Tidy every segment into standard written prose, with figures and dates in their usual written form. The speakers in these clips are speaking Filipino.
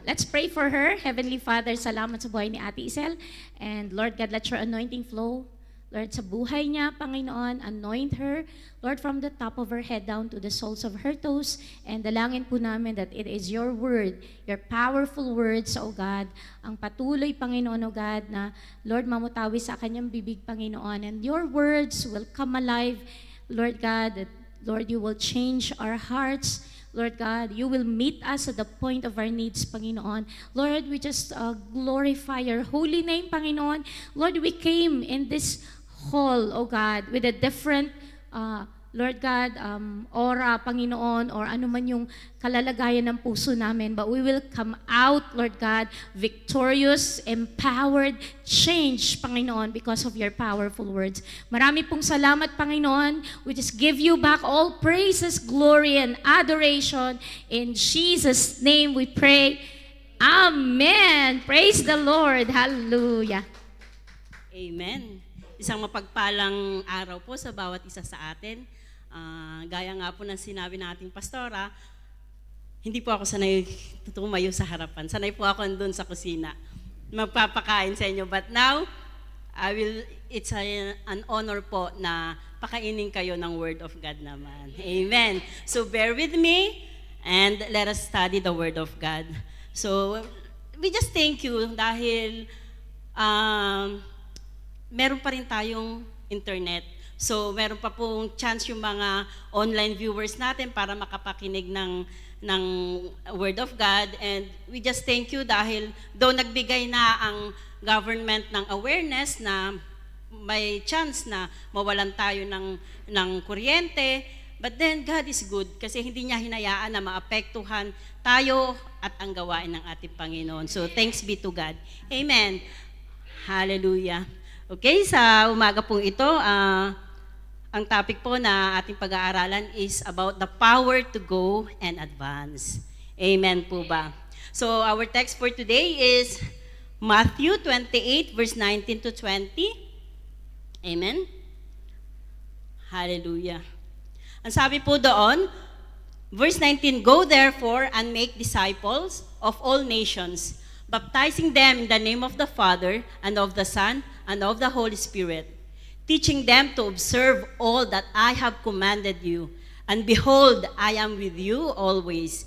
Let's pray for her. Heavenly Father, salamat sa buhay ni Ate Isel. And Lord God, let your anointing flow. Lord, sa buhay niya, Panginoon, anoint her. Lord, from the top of her head down to the soles of her toes. And dalangin po namin that it is your word, your powerful words, O God, ang patuloy, Panginoon, O God, na Lord, mamutawi sa kanyang bibig, Panginoon. And your words will come alive, Lord God, that Lord, you will change our hearts. Lord God, you will meet us at the point of our needs, Panginoon. Lord, we just glorify your holy name, Panginoon. Lord, we came in this hall, oh God, with a different, Lord God, aura, Panginoon, or ano man yung kalalagayan ng puso namin. But we will come out, Lord God, victorious, empowered, changed, Panginoon, because of your powerful words. Marami pong salamat, Panginoon. We just give you back all praises, glory, and adoration. In Jesus' name we pray. Amen. Praise the Lord. Hallelujah. Amen. Isang mapagpalang araw po sa bawat isa sa atin. Gaya nga po ng sinabi nating pastora, hindi po ako sanay tumayo sa harapan. Sanay po ako andun sa kusina. Magpapakain sa inyo. But now, it's an honor po na pakainin kayo ng Word of God naman. Amen. So bear with me and let us study the Word of God. So, we just thank you dahil meron pa rin tayong internet. So, meron pa pong chance yung mga online viewers natin para makapakinig ng Word of God. And we just thank you dahil though nagbigay na ang government ng awareness na may chance na mawalan tayo ng kuryente, but then God is good kasi hindi niya hinayaan na maapektuhan tayo at ang gawain ng ating Panginoon. So, thanks be to God. Amen. Hallelujah. Okay, sa umaga pong ito, ang topic po na ating pag-aaralan is about the power to go and advance. Amen po ba? So, our text for today is Matthew 28, verse 19 to 20. Amen? Hallelujah. Ang sabi po doon, verse 19, "Go therefore and make disciples of all nations, baptizing them in the name of the Father and of the Son and of the Holy Spirit, teaching them to observe all that I have commanded you. And behold, I am with you always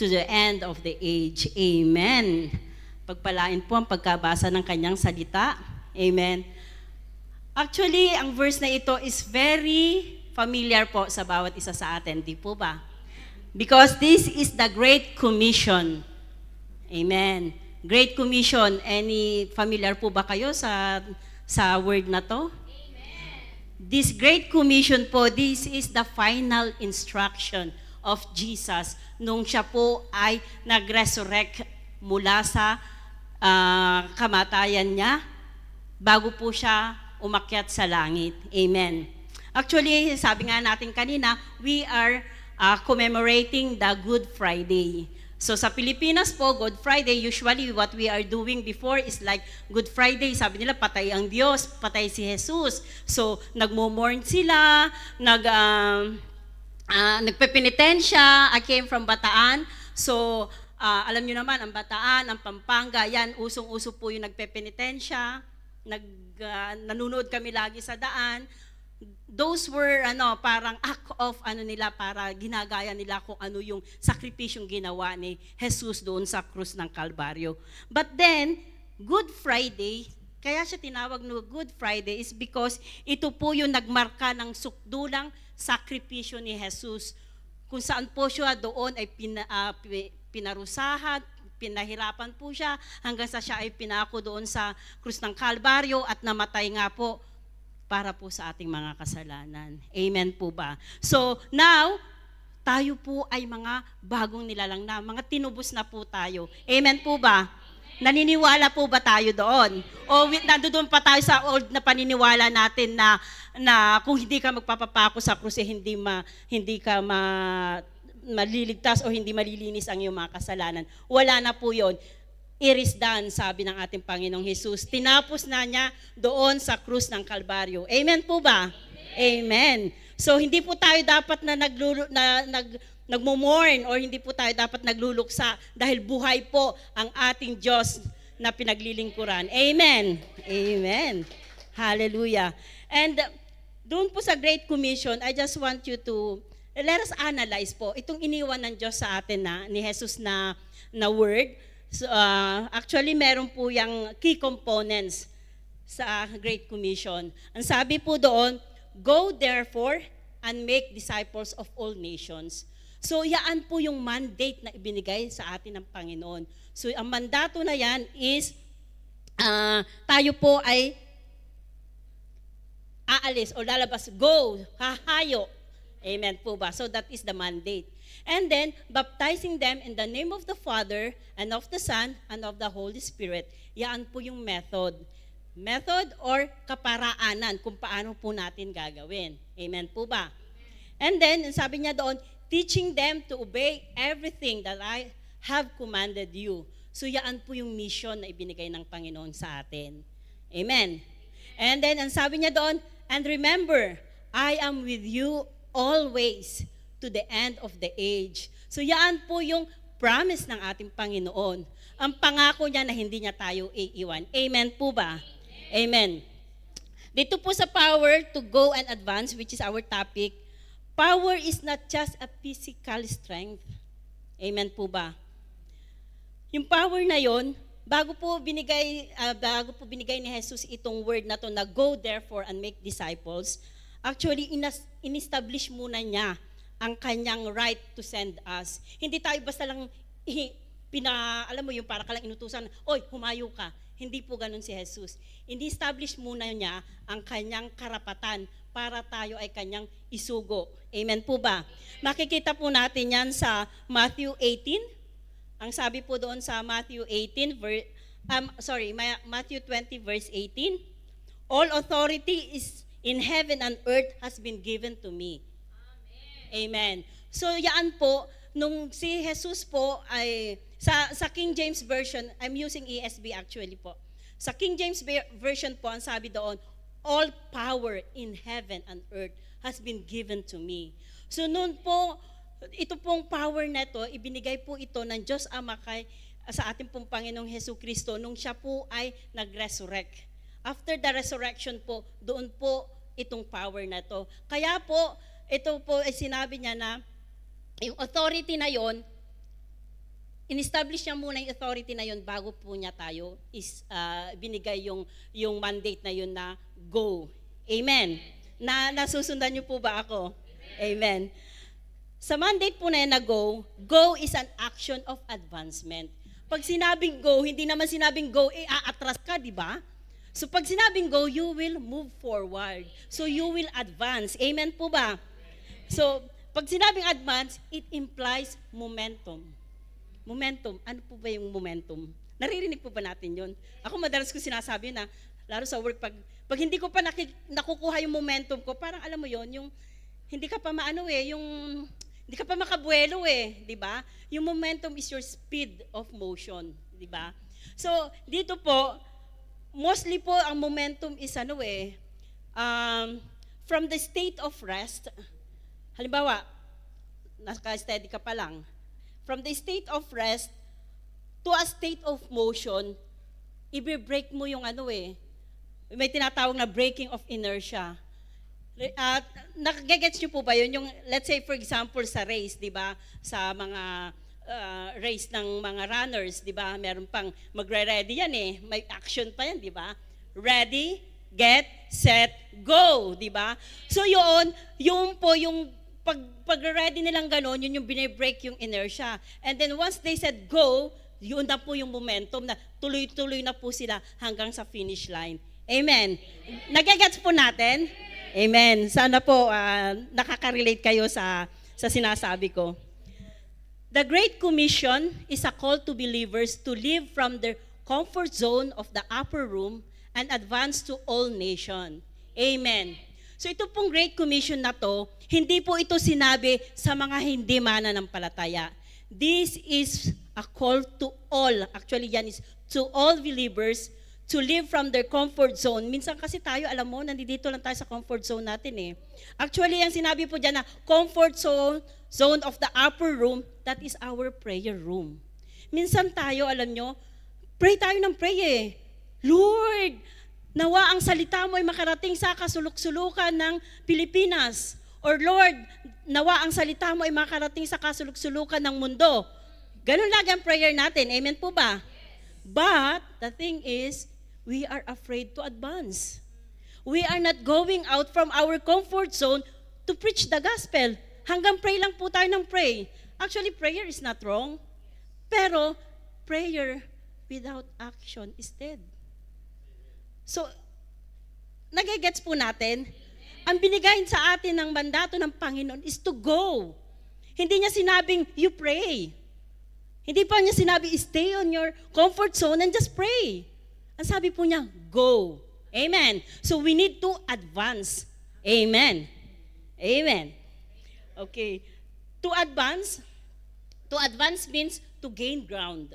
to the end of the age." Amen. Pagpalain po ang pagkabasa ng kanyang salita. Amen. Actually, ang verse na ito is very familiar po sa bawat isa sa atin, di po ba? Because this is the Great Commission. Amen. Great Commission. Any familiar po ba kayo sa word na to? Amen. This Great Commission po, this is the final instruction of Jesus nung siya po ay nag-resurrect mula sa kamatayan niya bago po siya umakyat sa langit. Amen. Actually, sabi nga natin kanina, we are commemorating the Good Friday. So sa Pilipinas po, Good Friday, usually what we are doing before is like Good Friday, sabi nila patay ang Diyos, patay si Jesus. So nagmo-mourn sila, nagpepenitensya. I came from Bataan. So alam nyo naman, ang Bataan, ang Pampanga, yan, usong-uso po yung nagpepenitensya. Nanonood kami lagi sa daan. Those were parang act of nila para ginagaya nila kung ano yung sakripisyong ginawa ni Jesus doon sa krus ng Kalbaryo. But then, Good Friday, kaya siya tinawag no Good Friday is because ito po yung nagmarka ng sukdulang sakripisyo ni Jesus kung saan po siya doon ay pinarusahan, pinahirapan po siya hanggang sa siya ay pinako doon sa krus ng Kalbaryo at namatay nga po para po sa ating mga kasalanan. Amen po ba? So, now, tayo po ay mga bagong nilalang na, mga tinubos na po tayo. Amen po ba? Naniniwala po ba tayo doon? O nandoon pa tayo sa old na paniniwala natin na kung hindi ka magpapapako sa krus, hindi ka maliligtas o hindi malilinis ang iyong mga kasalanan. Wala na po yon. It is done, sabi ng ating Panginoong Jesus. Tinapos na niya doon sa krus ng Kalbaryo. Amen po ba? Amen. So, hindi po tayo dapat na nagmo-mourn or hindi po tayo dapat nagluluksa dahil buhay po ang ating Diyos na pinaglilingkuran. Amen. Amen. Hallelujah. And doon po sa Great Commission, I just want you to, let us analyze po itong iniwan ng Diyos sa atin ni Jesus na word. So, actually, meron po yung key components sa Great Commission. Ang sabi po doon, go therefore and make disciples of all nations. So, yaan po yung mandate na ibinigay sa atin ng Panginoon. So, ang mandato na yan is, tayo po ay aalis o lalabas, go, hahayo. Amen po ba? So, that is the mandate. And then, baptizing them in the name of the Father, and of the Son, and of the Holy Spirit. Yaan po yung method. Method or kaparaanan kung paano po natin gagawin. Amen po ba? And then, sabi niya doon, teaching them to obey everything that I have commanded you. So, yaan po yung mission na ibinigay ng Panginoon sa atin. Amen. And then, ang sabi niya doon, and remember, I am with you always to the end of the age. So, yaan po yung promise ng ating Panginoon. Ang pangako niya na hindi niya tayo iiwan. Amen po ba? Amen. Dito po sa power to go and advance, which is our topic, power is not just a physical strength. Amen po ba? Yung power na yon, bago po binigay ni Jesus itong word na to na go therefore and make disciples, actually in-establish muna niya ang kanyang right to send us. Hindi tayo basta lang alam mo yung para ka lang inutusan, oy, humayo ka. Hindi po ganun si Jesus. In-establish muna niya ang kanyang karapatan para tayo ay kanyang isugo. Amen po ba? Makikita po natin yan sa Matthew 18. Ang sabi po doon sa Matthew 20 verse 18. All authority is in heaven and earth has been given to me. Amen. So yaan po, nung si Jesus po ay, sa King James Version, I'm using ESV actually po. Sa King James Version po, ang sabi doon, all power in heaven and earth has been given to me. So noon po, ito pong power na ito, ibinigay po ito ng Diyos Ama sa ating pong Panginoong Hesus Kristo nung siya po ay nag-resurrect. After the resurrection po, doon po itong power na ito. Kaya po, ito po ay sinabi niya na yung authority na yon, in-establish niya muna yung authority na yon bago po niya tayo binigay yung mandate na yun na go. Amen. Nasusundan niyo po ba ako? Amen. Sa mandate po na yan na go is an action of advancement. Pag sinabing go, hindi naman sinabing go, aatras ka, di ba? So pag sinabing go, you will move forward. So you will advance. Amen po ba? So pag sinabing advance, it implies momentum. Momentum. Ano po ba yung momentum? Naririnig po ba natin yun? Ako madalas ko sinasabi na, lalo sa work, pag hindi ko pa nakukuha yung momentum ko, parang alam mo yon, yung hindi ka pa hindi ka pa makabuelo di ba? Yung momentum is your speed of motion, di ba? So, dito po, mostly po ang momentum is from the state of rest. Halimbawa, naka-steady ka pa lang. From the state of rest to a state of motion, i-break mo yung may tinatawag na breaking of inertia. Nagagets nyo po ba yun? Yung, let's say for example sa race, di ba? Sa mga race ng mga runners, di ba? Meron pang magre-ready yan may action pa yan, di ba? Ready, get, set, go, di ba? So yung pag-ready nilang gano'n, yun yung binibreak yung inertia. And then once they said go, yun na po yung momentum na tuloy-tuloy na po sila hanggang sa finish line. Amen. Nagagets po natin? Amen. Sana po nakaka-relate kayo sa sinasabi ko. The Great Commission is a call to believers to live from their comfort zone of the upper room and advance to all nation. Amen. So ito pong Great Commission na to, hindi po ito sinabi sa mga hindi mananampalataya. This is a call to all. Actually, yan is to all believers to live from their comfort zone. Minsan kasi tayo, alam mo, nandito lang tayo sa comfort zone natin Actually, ang sinabi po dyan na comfort zone of the upper room, that is our prayer room. Minsan tayo, alam nyo, pray tayo ng pray eh. Lord, nawa ang salita mo ay makarating sa kasuluk-sulukan ng Pilipinas. Or Lord, nawa ang salita mo ay makarating sa kasuluk-sulukan ng mundo. Ganun lagi ang prayer natin. Amen po ba? But the thing is, we are afraid to advance. We are not going out from our comfort zone to preach the gospel. Hanggang pray lang po tayo ng pray. Actually, prayer is not wrong. Pero, prayer without action is dead. So, nagigets po natin, ang binigay sa atin ng mandato ng Panginoon is to go. Hindi niya sinabing, you pray. Hindi pa niya sinabi, stay on your comfort zone and just pray. Ang sabi po niya, go. Amen. So we need to advance. Amen. Amen. Okay. To advance means to gain ground.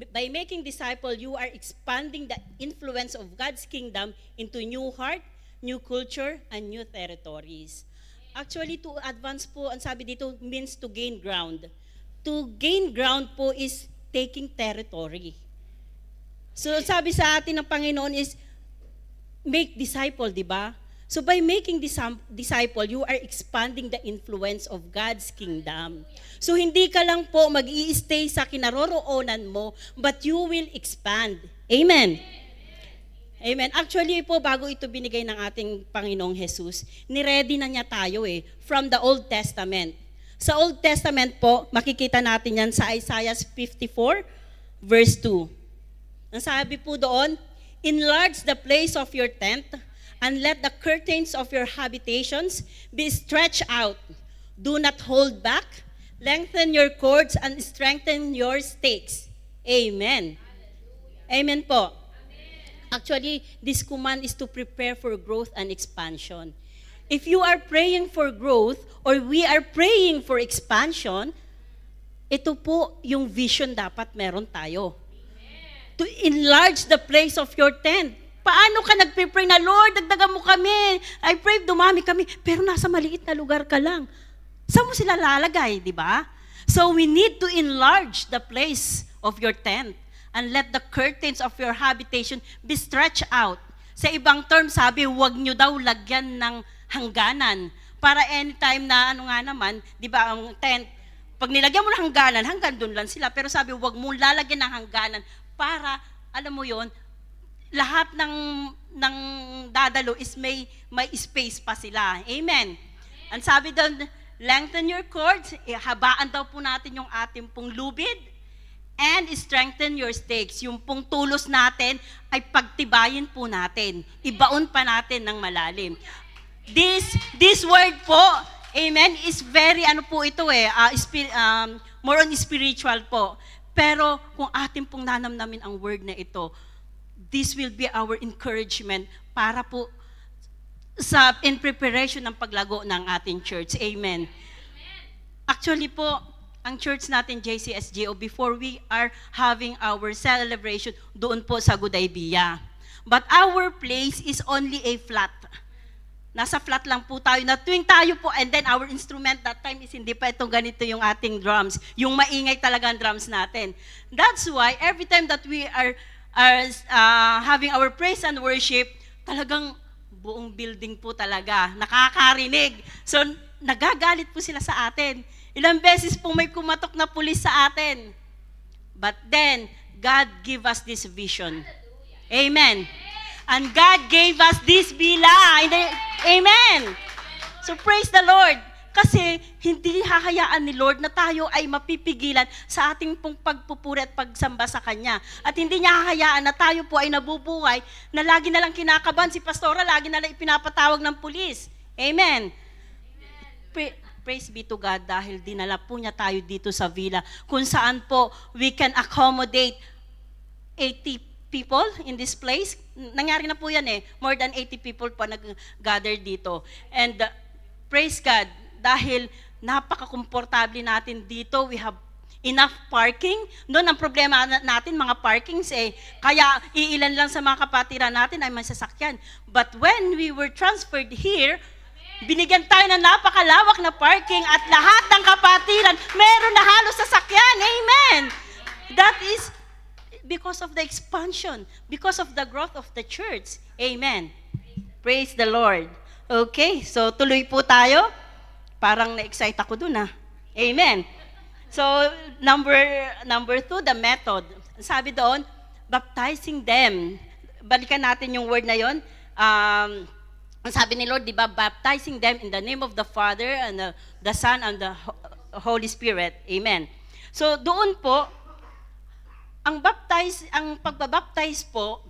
By making disciple, you are expanding the influence of God's kingdom into new heart, new culture, and new territories. Actually, to advance po, ang sabi dito, means to gain ground. To gain ground po is taking territory. So sabi sa atin ng Panginoon is, make disciple, di ba? So by making disciple, you are expanding the influence of God's kingdom. So hindi ka lang po mag-i-stay sa kinaroroonan mo, but you will expand. Amen. Amen. Actually po, bago ito binigay ng ating Panginoong Jesus, niready na niya tayo from the Old Testament. Sa Old Testament po, makikita natin yan sa Isaiah 54, verse 2. Ang sabi po doon, enlarge the place of your tent, and let the curtains of your habitations be stretched out. Do not hold back. Lengthen your cords and strengthen your stakes. Amen. Amen po. Actually, this command is to prepare for growth and expansion. If you are praying for growth or we are praying for expansion, ito po yung vision dapat meron tayo. To enlarge the place of your tent. Paano ka nagpipray na, Lord, dagdagan mo kami. I pray, dumami kami. Pero nasa maliit na lugar ka lang. Saan mo sila lalagay, di ba? So we need to enlarge the place of your tent and let the curtains of your habitation be stretched out. Sa ibang term, sabi, huwag nyo daw lagyan ng hangganan. Para anytime na, ano nga naman, di ba, ang tent, pag nilagyan mo ng hangganan, hanggang doon lang sila. Pero sabi, huwag mo lalagyan ng hangganan para, alam mo yon, lahat ng dadalo is may space pa sila. Amen. Ang sabi doon, lengthen your cords, habaan daw po natin yung ating pong lubid, and strengthen your stakes. Yung pong tulos natin ay pagtibayin po natin. Ibaon pa natin ng malalim. This word po, amen, is very, ano po ito more on spiritual po. Pero kung ating pong nanamnamin ang word na ito, this will be our encouragement para po in preparation ng paglago ng ating church. Amen. Actually po, ang church natin, JCSGO, before we are having our celebration, doon po sa Gudaybia. But our place is only a flat. Nasa flat lang po tayo na tuwing tayo po, and then our instrument that time is hindi pa itong ganito yung ating drums, yung maingay talaga ang drums natin. That's why every time that we are having our praise and worship, talagang buong building po talaga nakakarinig. So nagagalit po sila sa atin. Ilang beses po may kumatok na pulis sa atin. But then, God gave us this vision. Amen. And God gave us this bila. Amen. So praise the Lord. Kasi hindi hahayaan ni Lord na tayo ay mapipigilan sa ating pong pagpupuri at pagsamba sa Kanya. At hindi niya hahayaan na tayo po ay nabubuhay na lagi na lang kinakabahan si Pastora, lagi na lang ipinapatawag ng pulis. Amen. Praise be to God dahil dinala po niya tayo dito sa villa kung saan po we can accommodate 80 people in this place. Nangyari na po yan More than 80 people po nag-gather dito. And praise God, dahil napaka-komportable natin dito. We have enough parking. Doon ang problema natin, mga parkings kaya iilan lang sa mga kapatiran natin ay may sasakyan. But when we were transferred here, Binigyan tayo ng napakalawak na parking at lahat ng kapatiran, meron na halos sasakyan. Amen. That is because of the expansion, because of the growth of the church. Amen. Praise the Lord. Okay, so tuloy po tayo. Parang na-excite ako dun Amen. So, number 2, the method. Sabi doon, baptizing them. Balikan natin yung word na yon. Ang sabi ni Lord, di ba, baptizing them in the name of the Father and the Son and the Holy Spirit. Amen. So, doon po, ang pagbabaptize po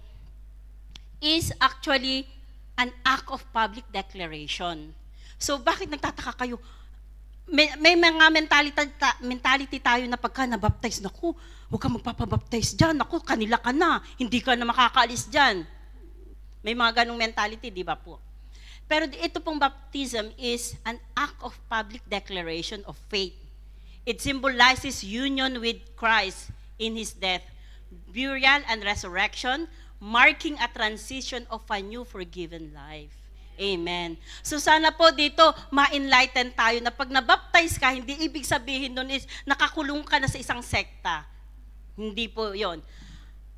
is actually an act of public declaration. So, bakit nagtataka kayo? May mga mentality tayo na pagka nabaptize, naku, huwag ka magpapabaptize dyan, naku, kanila ka na, hindi ka na makakaalis dyan. May mga ganong mentality, di ba po? Pero ito pong baptism is an act of public declaration of faith. It symbolizes union with Christ in His death, burial, and resurrection, marking a transition of a new forgiven life. Amen. So sana po dito ma-enlighten tayo na pag nabaptize ka, hindi ibig sabihin nun is nakakulong ka na sa isang sekta. Hindi po yon.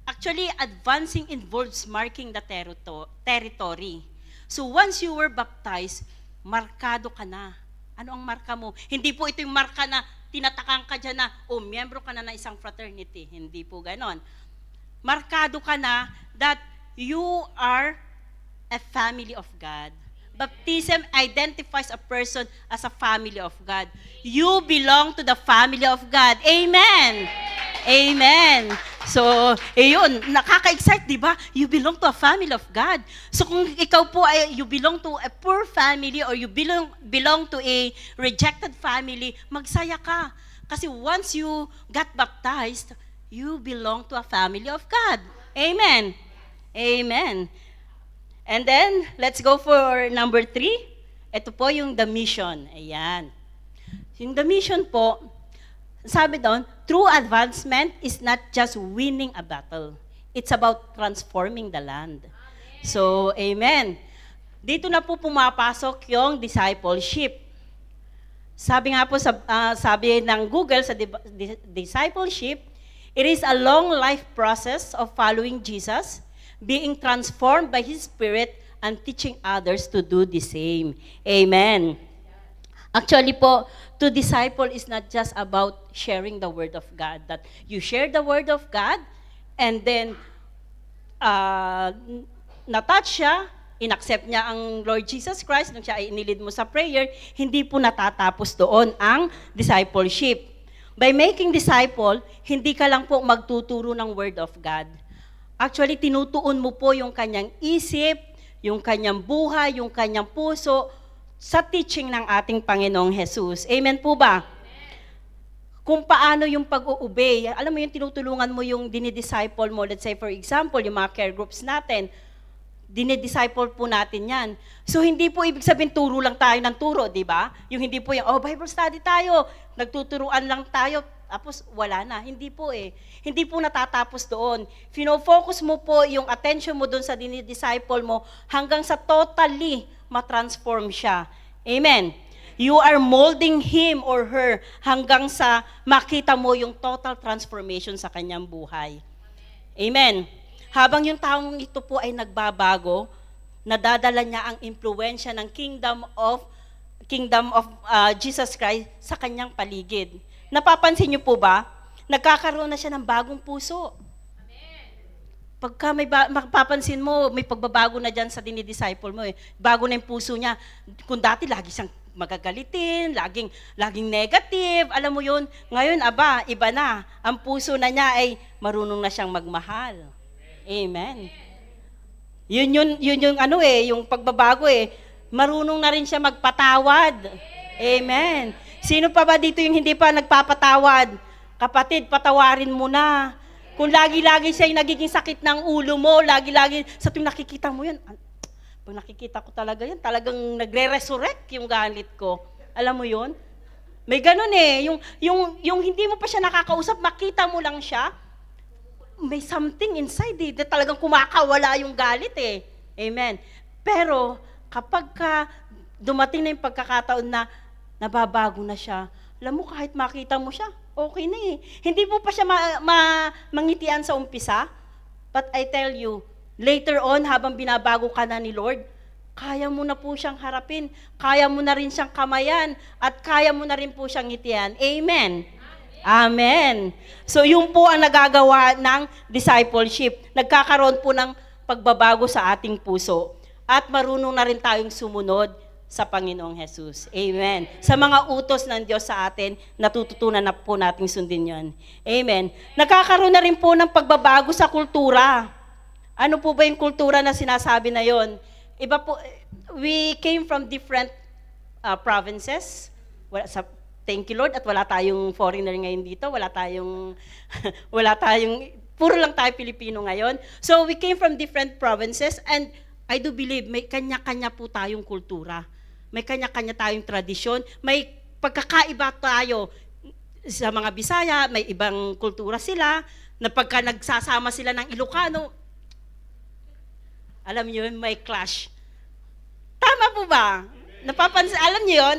Actually, advancing involves marking the territory. So once you were baptized, markado ka na. Ano ang marka mo? Hindi po ito yung marka na tinatakan ka dyan na, miyembro ka na ng isang fraternity. Hindi po ganon. Markado ka na that you are a family of God. Baptism identifies a person as a family of God. You belong to the family of God. Amen. Amen. So, yun, nakaka-excite, di ba? You belong to a family of God. So, kung ikaw po ay you belong to a poor family or you belong to a rejected family, magsaya ka. Kasi once you got baptized, you belong to a family of God. Amen. Amen. And then, let's go for number 3. Ito po yung the mission. Ayan. Yung the mission po, sabi doon, true advancement is not just winning a battle. It's about transforming the land. Amen. So, amen. Dito na po pumapasok yung discipleship. Sabi nga po, sabi ng Google sa discipleship, it is a long life process of following Jesus, being transformed by His Spirit, and teaching others to do the same. Amen. Actually po, to disciple is not just about sharing the Word of God. That you share the Word of God, and then na-touch siya, inaccept niya ang Lord Jesus Christ, nung siya ay inilid mo sa prayer, hindi po natatapos doon ang discipleship. By making disciple, hindi ka lang po magtuturo ng Word of God. Actually, tinutuon mo po yung kanyang isip, yung kanyang buhay, yung kanyang puso, sa teaching ng ating Panginoong Jesus. Amen po ba? Amen. Kung paano yung pag-obey, alam mo yung tinutulungan mo yung dinidisciple mo, let's say for example, yung mga care groups natin, dinidisciple po natin yan. So hindi po ibig sabihin turo lang tayo ng turo, di ba? Yung hindi po yung, Bible study tayo, nagtuturuan lang tayo, tapos wala na. Hindi po Hindi po natatapos doon. Fino-focus mo po yung attention mo doon sa dinidisciple mo hanggang sa totally matransform siya. Amen. You are molding him or her hanggang sa makita mo yung total transformation sa kanyang buhay. Amen. Habang yung taong ito po ay nagbabago, nadadala niya ang impluwensya ng kingdom of Jesus Christ sa kanyang paligid. Napapansin niyo po ba? Nagkakaroon na siya ng bagong puso. Pagka mapapansin mo, may pagbabago na dyan sa dinidisciple mo Bago na yung puso niya. Kung dati lagi siyang magagalitin, laging negative, alam mo yun. Ngayon, iba na. Ang puso na niya ay marunong na siyang magmahal. Amen. Yun yung yung pagbabago Marunong na rin siya magpatawad. Amen. Sino pa ba dito yung hindi pa nagpapatawad? Kapatid, patawarin mo na. Kung lagi-lagi siya yung nagiging sakit ng ulo mo, lagi-lagi, sa tuwing nakikita mo yan, pag nakikita ko talaga yan, talagang nagre-resurrect yung galit ko. Alam mo yun? May ganun yung hindi mo pa siya nakakausap, makita mo lang siya, may something inside na talagang kumakawala yung galit Amen. Pero, kapag ka dumating na yung pagkakataon na nababago na siya. Alam mo, kahit makita mo siya, okay na eh. Hindi po pa siya mangitian sa umpisa, but I tell you, later on, habang binabago ka na ni Lord, kaya mo na po siyang harapin, kaya mo na rin siyang kamayan, at kaya mo na rin po siyang ngitian. Amen. Amen. So yun po ang nagagawa ng discipleship. Nagkakaroon po ng pagbabago sa ating puso. At marunong na rin tayong sumunod sa Panginoong Jesus. Amen. Sa mga utos ng Diyos sa atin, natututunan na po nating sundin yon. Amen. Nagkakaroon na rin po ng pagbabago sa kultura. Ano po ba yung kultura na sinasabi na yon? Iba po, we came from different provinces. Thank you Lord, at wala tayong foreigner ngayon dito, wala tayong, puro lang tayo Pilipino ngayon. So we came from different provinces, and I do believe may kanya-kanya po tayong kultura. May kanya-kanya tayong tradisyon, may pagkakaiba tayo sa mga Bisaya, may ibang kultura sila, na pagka nagsasama sila ng Ilocano, alam niyo yun, may clash. Tama po ba? Napapansin, alam niyo yun?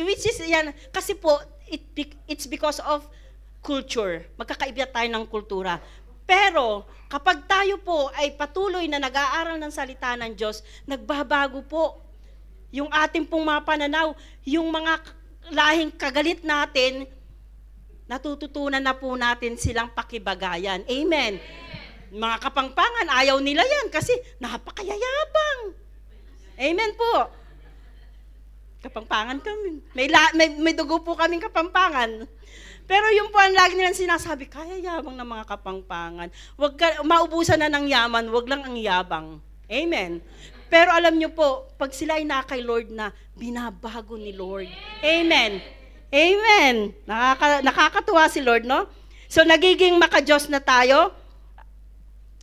Which is yan, kasi po, it's because of culture. Magkakaiba tayo ng kultura. Pero, kapag tayo po ay patuloy na nag-aaral ng salita ng Diyos, nagbabago po yung ating pong mga pananaw, yung mga lahing kagalit natin, natututunan na po natin silang pakibagayan. Amen. Mga kapangpangan, ayaw nila yan kasi napakayayabang. Amen po. Kapampangan kami. May dugo po kaming Kapampangan. Pero yung po ang lagi nilang sinasabi, kaya yabang ng mga Kapampangan. Maubusan na ng yaman, wag lang ang yabang. Amen. Pero alam niyo po, pag sila ay na kay Lord na, binabago ni Lord. Amen. Amen. Nakakatuwa si Lord, no? So nagiging maka-Diyos na tayo.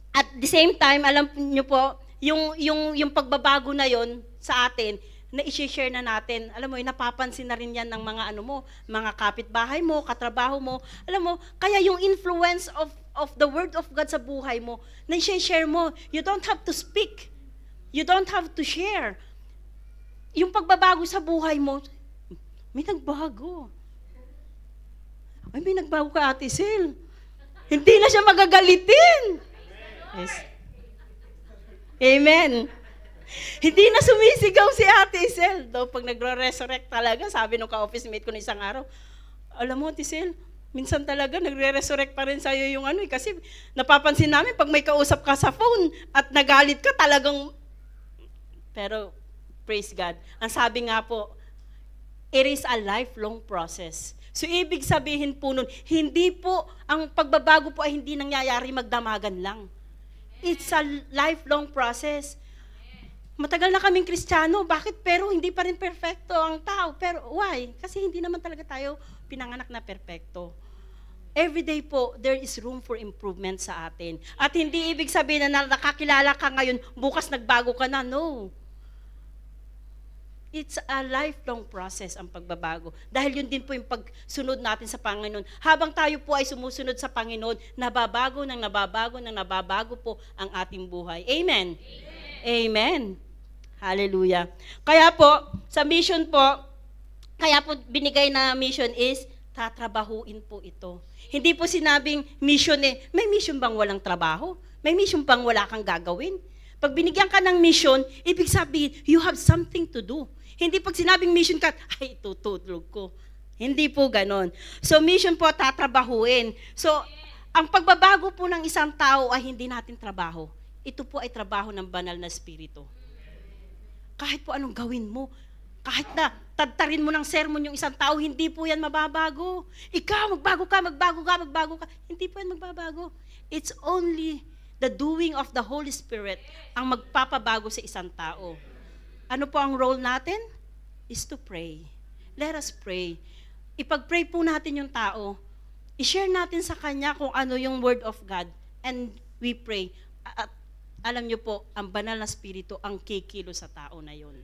At the same time, alam niyo po, yung pagbabago na yon sa atin, na i-share na natin. Alam mo, napapansin na rin yan ng mga mga kapitbahay mo, katrabaho mo. Alam mo, kaya yung influence of the Word of God sa buhay mo, na i-share mo, you don't have to speak. You don't have to share. Yung pagbabago sa buhay mo, may nagbago. Ay, may nagbago ka, Ate Sil. Hindi na siya magagalitin. Yes. Amen. Hindi na sumisigaw si Ate Isel. Daw pag nagre-resurrect talaga, sabi nung ka-office mate ko na isang araw, alam mo, Ate Isel, minsan talaga nagre-resurrect pa rin sa'yo yung kasi napapansin namin pag may kausap ka sa phone at nagalit ka talagang, pero praise God. Ang sabi nga po, it is a lifelong process. So ibig sabihin po nun, hindi po, ang pagbabago po ay hindi nangyayari magdamagan lang. It's a lifelong process. Matagal na kaming Kristiyano, bakit? Pero hindi pa rin perfecto ang tao. Pero why? Kasi hindi naman talaga tayo pinanganak na perfecto. Every day po, there is room for improvement sa atin. At hindi ibig sabihin na nakakilala ka ngayon, bukas nagbago ka na. No. It's a lifelong process ang pagbabago. Dahil yun din po yung pagsunod natin sa Panginoon. Habang tayo po ay sumusunod sa Panginoon, nababago po ang ating buhay. Amen? Amen. Hallelujah. Kaya po, sa mission po, kaya po binigay na mission is, tatrabahuin po ito. Hindi po sinabing mission may mission bang walang trabaho? May mission bang wala kang gagawin? Pag binigyan ka ng mission, ibig sabihin, you have something to do. Hindi pag sinabing mission ka, ay, tutulog ko. Hindi po ganon. So, mission po, tatrabahuin. So, ang pagbabago po ng isang tao ay hindi natin trabaho. Ito po ay trabaho ng banal na espiritu. Kahit po anong gawin mo, kahit na tadtarin mo ng sermon yung isang tao, hindi po yan mababago. Ikaw, magbago ka. Hindi po yan magbabago. It's only the doing of the Holy Spirit ang magpapabago sa isang tao. Ano po ang role natin? Is to pray. Let us pray. Ipag-pray po natin yung tao. I-share natin sa kanya kung ano yung Word of God. And we pray. At alam niyo po, ang banal na spirito ang kikilo sa tao na yun.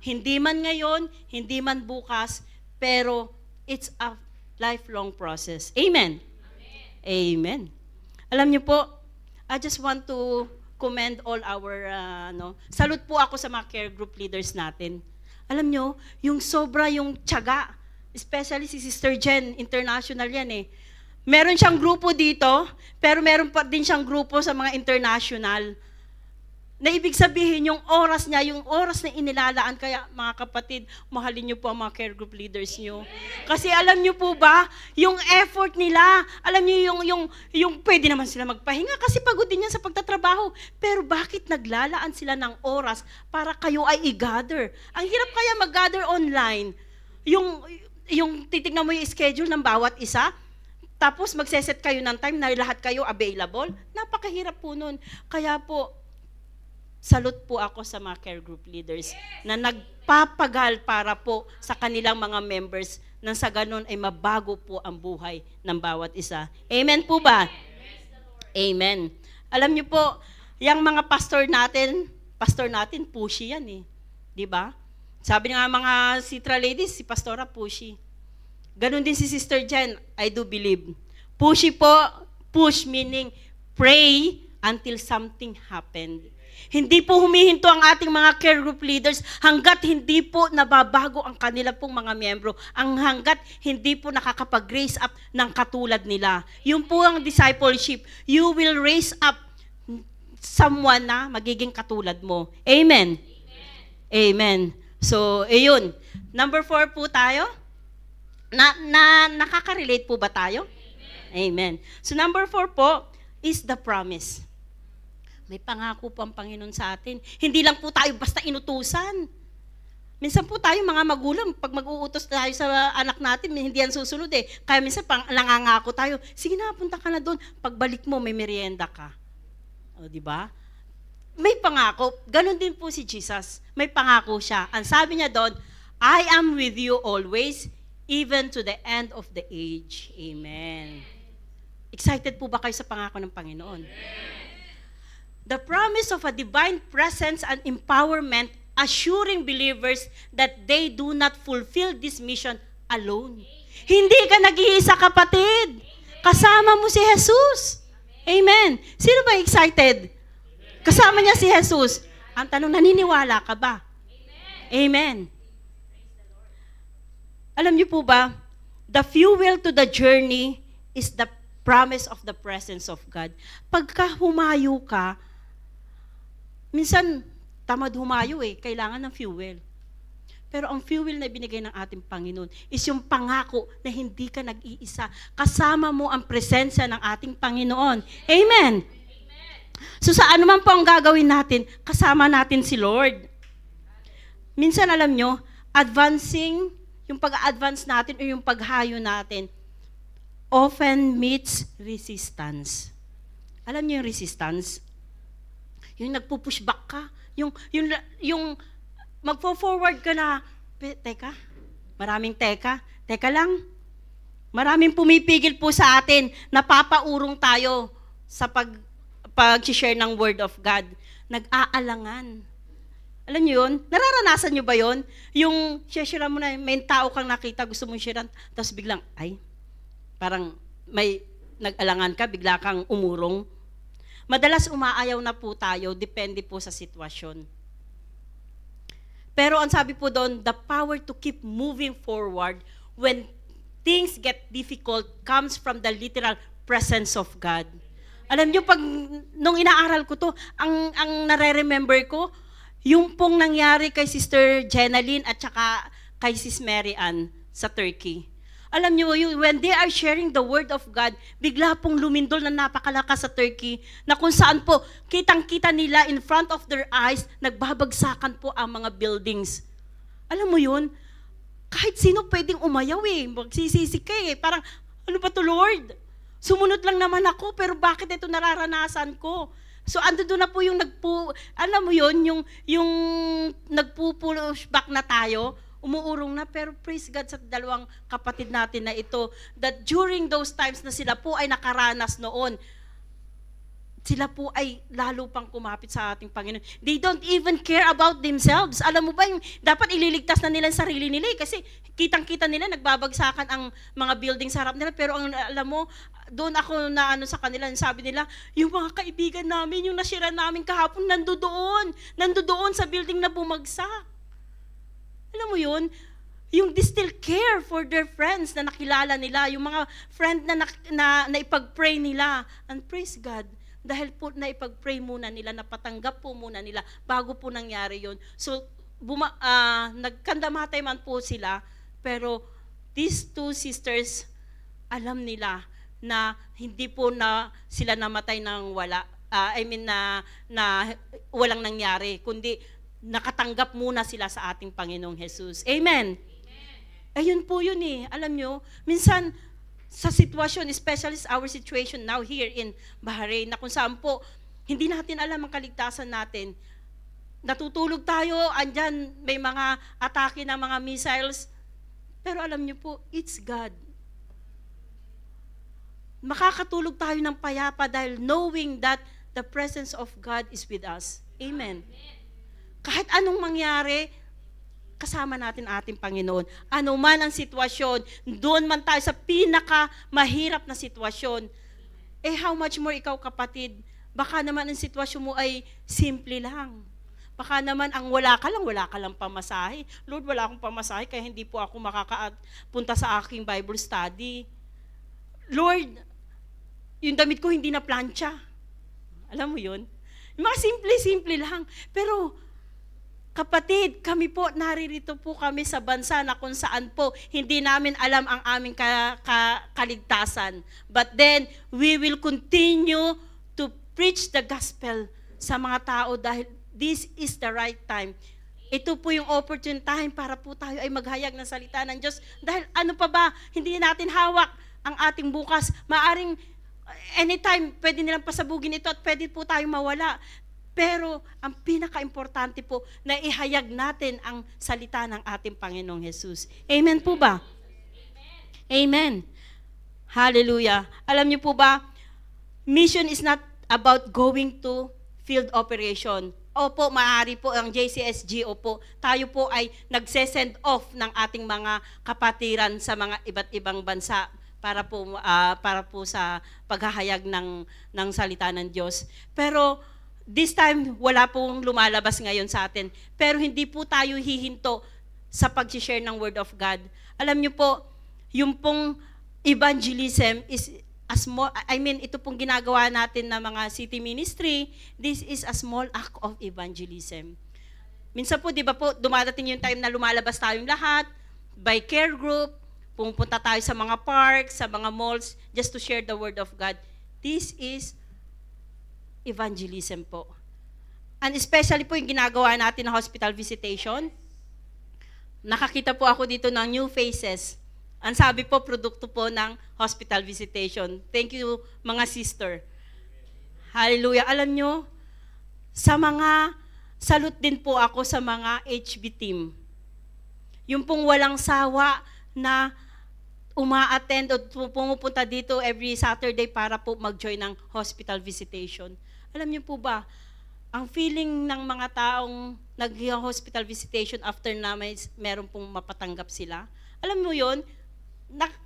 Hindi man ngayon, hindi man bukas, pero it's a lifelong process. Amen? Amen. Alam niyo po, I just want to commend all our, salute po ako sa mga care group leaders natin. Alam nyo, yung sobra yung tiyaga, especially si Sister Jen, international yan eh. Meron siyang grupo dito, pero meron pa din siyang grupo sa mga international. Na ibig sabihin, yung oras niya, yung oras na inilalaan, kaya mga kapatid, mahalin niyo po ang mga care group leaders niyo. Kasi alam niyo po ba, yung effort nila, alam niyo yung pwede naman sila magpahinga kasi pagod din yan sa pagtatrabaho. Pero bakit naglalaan sila ng oras para kayo ay i-gather? Ang hirap kaya mag-gather online. Yung titignan mo yung schedule ng bawat isa, tapos magseset kayo ng time na lahat kayo available. Napakahirap po nun. Kaya po, salute po ako sa mga care group leaders na nagpapagal para po sa kanilang mga members nang sa ganun ay mabago po ang buhay ng bawat isa. Amen po ba? Amen. Alam niyo po, yung mga pastor natin, pushy yan eh. Di ba? Sabi nga mga Sitra ladies, si Pastora pushy. Ganon din si Sister Jen, I do believe. Pushy po, push meaning pray until something happened. Hindi po humihinto ang ating mga care group leaders hanggat hindi po nababago ang kanila pong mga miyembro, hanggat hindi po nakakapag-raise up ng katulad nila. Yun po ang discipleship. You will raise up someone na magiging katulad mo. Amen? Amen. So, ayun. Number 4 po tayo. Nakaka-relate po ba tayo? Amen. So, number 4 po is the promise. May pangako po ang Panginoon sa atin. Hindi lang po tayo basta inutusan. Minsan po tayo mga magulang, pag mag-uutos tayo sa anak natin, hindi yan susunod eh. Kaya minsan nangangako tayo, sige na, punta ka na doon. Pagbalik mo, may merienda ka. O, di ba? May pangako. Ganon din po si Jesus. May pangako siya. Ang sabi niya doon, I am with you always, even to the end of the age. Amen. Excited po ba kayo sa pangako ng Panginoon? The promise of a divine presence and empowerment assuring believers that they do not fulfill this mission alone. Hindi ka nag-iisa, kapatid. Kasama mo si Jesus. Amen. Sino ba excited? Kasama niya si Jesus. Ang tanong, naniniwala ka ba? Amen. Alam niyo po ba, the fuel to the journey is the promise of the presence of God. Pagka humayo ka, minsan, tamad humayo eh, kailangan ng fuel. Pero ang fuel na binigay ng ating Panginoon is yung pangako na hindi ka nag-iisa. Kasama mo ang presensya ng ating Panginoon. Amen. So sa ano man po ang gagawin natin, kasama natin si Lord. Minsan alam nyo, yung pag-advance natin o yung paghayo natin, often meets resistance. Alam nyo yung resistance? Yung nagpo-push back ka, yung magpo-forward ka na, teka lang. Maraming pumipigil po sa atin, napapaurong tayo sa pag-share ng Word of God. Nag-aalangan. Alam niyo yun? Nararanasan niyo ba yun? Yung share mo na, may tao kang nakita, gusto mong share, tapos biglang, parang may nag-alangan ka, bigla kang umurong. Madalas umaayaw na po tayo, depende po sa sitwasyon. Pero ang sabi po doon, the power to keep moving forward when things get difficult comes from the literal presence of God. Alam niyo, nung inaaral ko to, ang nare-remember ko, yung pong nangyari kay Sister Jenaline at saka kay Sis Mary Ann sa Turkey. Alam niyo, when they are sharing the Word of God, bigla pong lumindol na napakalakas sa Turkey, na kung saan po, kitang-kita nila in front of their eyes, nagbabagsakan po ang mga buildings. Alam mo yun? Kahit sino pwedeng umayaw eh, magsisisi ka eh, parang, ano ba to Lord? Sumunod lang naman ako, pero bakit ito nararanasan ko? So, ando doon na po yung alam mo yun, yung nagpupush back na tayo, umuurong na, pero praise God sa dalawang kapatid natin na ito, that during those times na sila po ay nakaranas noon, sila po ay lalo pang kumapit sa ating Panginoon. They don't even care about themselves. Alam mo ba, yung dapat ililigtas na nila ang sarili nila kasi kitang-kita nila, nagbabagsakan ang mga building sa harap nila, pero alam mo, doon ako na sa kanila, sabi nila, yung mga kaibigan namin, yung nasira namin kahapon, nandoon sa building na bumagsak. Alam mo yun? Yung they still care for their friends na nakilala nila, yung mga friend na ipag-pray nila. And praise God, dahil po na ipag-pray muna nila, napatanggap po muna nila bago po nangyari yun. So, nagkandamatay man po sila, pero these two sisters, alam nila na hindi po na sila namatay ng wala. Na walang nangyari, kundi nakatanggap muna sila sa ating Panginoong Jesus. Amen. Ayun po yun eh. Alam nyo, minsan sa sitwasyon, especially our situation now here in Bahrain, na kung saan po, hindi natin alam ang kaligtasan natin. Natutulog tayo, andyan may mga atake ng mga missiles, pero alam nyo po, it's God. Makakatulog tayo ng payapa dahil knowing that the presence of God is with us. Amen. Kahit anong mangyari, kasama natin ating Panginoon. Ano man ang sitwasyon, doon man tayo sa pinaka-mahirap na sitwasyon. How much more ikaw kapatid, baka naman ang sitwasyon mo ay simple lang. Baka naman ang wala ka lang pamasahe. Lord, wala akong pamasahe kaya hindi po ako makakapunta sa aking Bible study. Lord, yung damit ko hindi na plancha. Alam mo yun? Yung mga simple lang. Pero kapatid, kami po, naririto po kami sa bansa na kung saan po hindi namin alam ang aming kaligtasan. But then, we will continue to preach the gospel sa mga tao dahil this is the right time. Ito po yung opportune time para po tayo ay maghayag ng salita ng Diyos. Dahil ano pa ba, hindi natin hawak ang ating bukas. Maaring anytime, pwede nilang pasabugin ito at pwede po tayong mawala. Pero ang pinaka-importante po na ihayag natin ang salita ng ating Panginoong Jesus. Amen po ba? Amen. Hallelujah. Alam niyo po ba, mission is not about going to field operation. Opo, maaari po ang JCSG, opo, tayo po ay nagse-send off ng ating mga kapatiran sa mga iba't ibang bansa para po sa paghahayag ng salita ng Diyos. Pero this time, wala pong lumalabas ngayon sa atin. Pero hindi po tayo hihinto sa pag-share ng Word of God. Alam niyo po, yung pong evangelism is ito pong ginagawa natin na mga city ministry, this is a small act of evangelism. Minsan po, di ba po, dumadating yung time na lumalabas tayong lahat, by care group, pumunta tayo sa mga parks, sa mga malls, just to share the Word of God. This is evangelism po. And especially po yung ginagawa natin na hospital visitation. Nakakita po ako dito ng new faces. Ang sabi po, produkto po ng hospital visitation. Thank you, mga sister. Hallelujah. Alam nyo, salute din po ako sa mga HB team. Yung pong walang sawa na uma-attend o pumupunta dito every Saturday para po mag-join ng hospital visitation. Alam niyo po ba, ang feeling ng mga taong nag-hospital visitation after na meron pong mapatanggap sila, alam mo yun,